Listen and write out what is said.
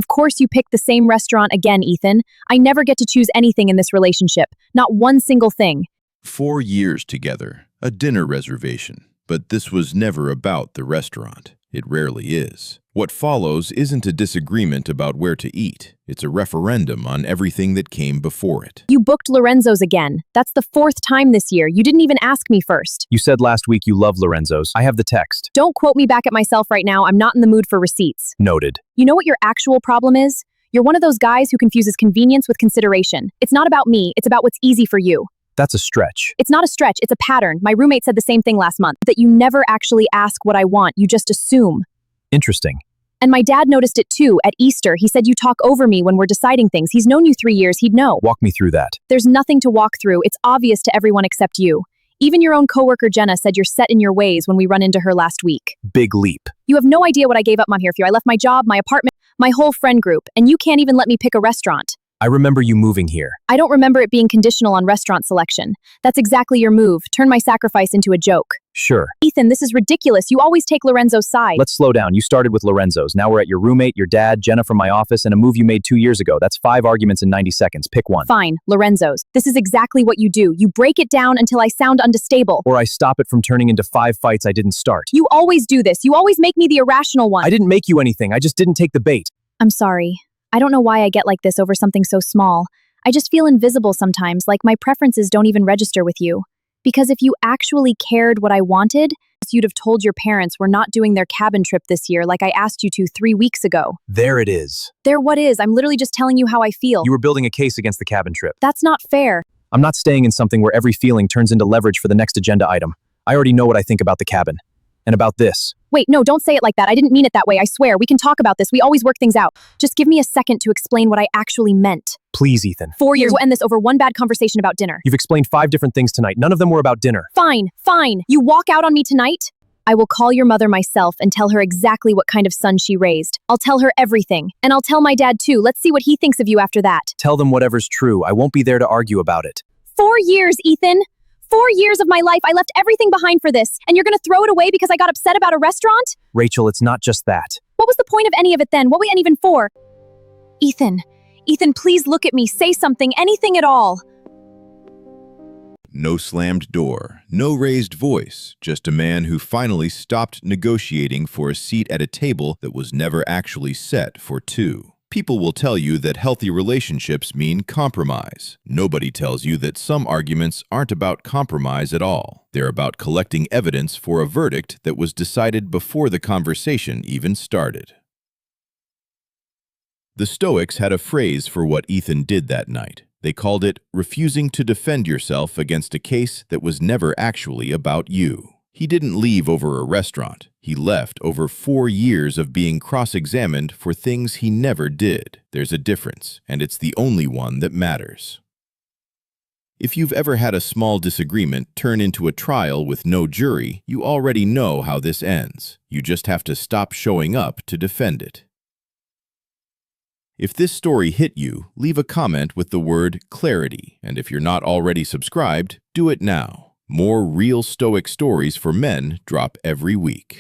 Of course you picked the same restaurant again, Ethan. I never get to choose anything in this relationship. Not one single thing. 4 years together, a dinner reservation. But this was never about the restaurant. It rarely is. What follows isn't a disagreement about where to eat. It's a referendum on everything that came before it. You booked Lorenzo's again. That's the 4th time this year. You didn't even ask me first. You said last week you love Lorenzo's. I have the text. Don't quote me back at myself right now. I'm not in the mood for receipts. Noted. You know what your actual problem is? You're one of those guys who confuses convenience with consideration. It's not about me. It's about what's easy for you. That's a stretch. It's not a stretch. It's a pattern. My roommate said the same thing last month. That you never actually ask what I want. You just assume. Interesting. And my dad noticed it too. At Easter, he said you talk over me when we're deciding things. He's known you 3 years. He'd know. Walk me through that. There's nothing to walk through. It's obvious to everyone except you. Even your own coworker Jenna said you're set in your ways when we run into her last week. Big leap. You have no idea what I gave up on here for you. I left my job, my apartment, my whole friend group, and you can't even let me pick a restaurant. I remember you moving here. I don't remember it being conditional on restaurant selection. That's exactly your move. Turn my sacrifice into a joke. Sure. Ethan, this is ridiculous. You always take Lorenzo's side. Let's slow down. You started with Lorenzo's. Now we're at your roommate, your dad, Jenna from my office, and a move you made 2 years ago. That's 5 arguments in 90 seconds. Pick one. Fine, Lorenzo's. This is exactly what you do. You break it down until I sound unstable. Or I stop it from turning into 5 fights I didn't start. You always do this. You always make me the irrational one. I didn't make you anything. I just didn't take the bait. I'm sorry. I don't know why I get like this over something so small. I just feel invisible sometimes, like my preferences don't even register with you. Because if you actually cared what I wanted, you'd have told your parents we're not doing their cabin trip this year like I asked you to 3 weeks ago. There it is. There what is? I'm literally just telling you how I feel. You were building a case against the cabin trip. That's not fair. I'm not staying in something where every feeling turns into leverage for the next agenda item. I already know what I think about the cabin. And about this. Wait, no, don't say it like that. I didn't mean it that way, I swear. We can talk about this. We always work things out. Just give me a second to explain what I actually meant. Please, Ethan. 4 years. We'll end this over one bad conversation about dinner. You've explained 5 different things tonight. None of them were about dinner. Fine, fine. You walk out on me tonight? I will call your mother myself and tell her exactly what kind of son she raised. I'll tell her everything. And I'll tell my dad too. Let's see what he thinks of you after that. Tell them whatever's true. I won't be there to argue about it. 4 years, Ethan. 4 years of my life, I left everything behind for this, and you're gonna throw it away because I got upset about a restaurant? Rachel, it's not just that. What was the point of any of it then? What were we even for? Ethan, please look at me, say something, anything at all. No slammed door, no raised voice, just a man who finally stopped negotiating for a seat at a table that was never actually set for 2. People will tell you that healthy relationships mean compromise. Nobody tells you that some arguments aren't about compromise at all. They're about collecting evidence for a verdict that was decided before the conversation even started. The Stoics had a phrase for what Ethan did that night. They called it refusing to defend yourself against a case that was never actually about you. He didn't leave over a restaurant. He left over 4 years of being cross-examined for things he never did. There's a difference, and it's the only one that matters. If you've ever had a small disagreement turn into a trial with no jury, you already know how this ends. You just have to stop showing up to defend it. If this story hit you, leave a comment with the word clarity, and if you're not already subscribed, do it now. More real Stoic stories for men drop every week.